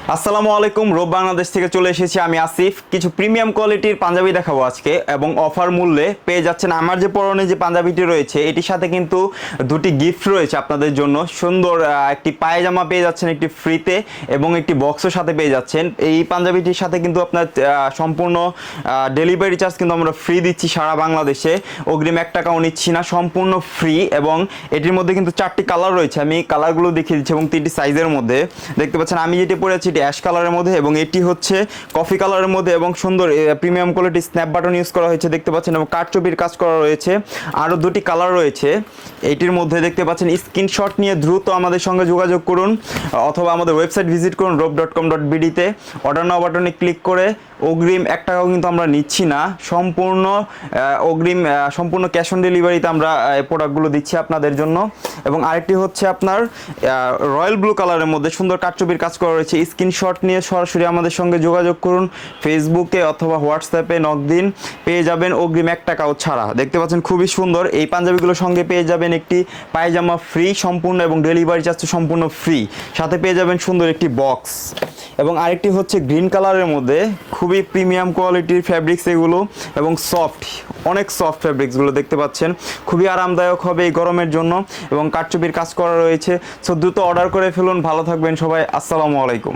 আসসালামু আলাইকুম। রোব বাংলাদেশ থেকে চলে এসেছি আমি আসিফ। কিছু প্রিমিয়াম কোয়ালিটির পাঞ্জাবি দেখাবো আজকে এবং অফার মূল্যে পেয়ে যাচ্ছেন। আমার যে পরনে যে পাঞ্জাবিটি রয়েছে এটির সাথে কিন্তু দুটি গিফট রয়েছে আপনাদের জন্য। সুন্দর একটি পায়জামা পেয়ে যাচ্ছেন একটি ফ্রিতে এবং একটি বক্সের সাথে পেয়ে যাচ্ছেন। এই পাঞ্জাবিটির সাথে কিন্তু আপনার সম্পূর্ণ ডেলিভারি চার্জ কিন্তু আমরা ফ্রি দিচ্ছি সারা বাংলাদেশে। অগ্রিম 1 টাকাও নিচ্ছি না, সম্পূর্ণ ফ্রি। এবং এটির মধ্যে কিন্তু 4টি কালার রয়েছে, আমি কালারগুলো দেখিয়ে দিচ্ছি এবং 3টি সাইজের মধ্যে দেখতে পাচ্ছেন। আমি যেটি পরে আছি অ্যাশ কালারের মধ্যে এবং এটি হচ্ছে কফি কালারের মধ্যে এবং সুন্দর premium quality snap button use করা হয়েছে দেখতে পাচ্ছেন এবং কারচুপির কাজ করা রয়েছে। আরও দুটি কালার রয়েছে এটির মধ্যে দেখতে পাচ্ছেন। স্ক্রিনশট নিয়ে দ্রুত আমাদের সঙ্গে যোগাযোগ করুন অথবা আমাদের ওয়েবসাইট ভিজিট করুন rob.com.bd-তে। অর্ডার নাও বাটনে ক্লিক করে অগ্রিম 1 টাকাও কিন্তু আমরা নিচ্ছি না, সম্পূর্ণ অগ্রিম সম্পূর্ণ ক্যাশ অন ডেলিভারিতে আমরা প্রোডাক্টগুলো দিচ্ছি আপনাদের জন্য। এবং আরেকটি হচ্ছে আপনার রয়্যাল ব্লু কালারের মধ্যে সুন্দর কারচুপির কাজ করা রয়েছে। স্ক্রিনশট নিয়ে সরাসরি আমাদের সঙ্গে যোগাযোগ করুন, ফেসবুকে অথবা হোয়াটসঅ্যাপে নক দিন, পেয়ে যাবেন অগ্রিম 1 টাকাও ছাড়া। দেখতে পাচ্ছেন খুবই সুন্দর এই পাঞ্জাবিগুলোর সঙ্গে পেয়ে যাবেন একটি পায়জামা ফ্রি সম্পূর্ণ এবং ডেলিভারি চার্জ সম্পূর্ণ ফ্রি, সাথে পেয়ে যাবেন সুন্দর একটি বক্স। এবং আরেকটি হচ্ছে গ্রিন কালারের মধ্যে খুবই প্রিমিয়াম কোয়ালিটির ফ্যাব্রিক্স এগুলো এবং সফট, অনেক সফট ফ্যাব্রিক্সগুলো দেখতে পাচ্ছেন। খুবই আরামদায়ক হবে এই গরমের জন্য এবং কারচুপির কাজ করা রয়েছে। সো দ্রুত অর্ডার করে ফেলুন। ভালো থাকবেন সবাই। আসসালামু আলাইকুম।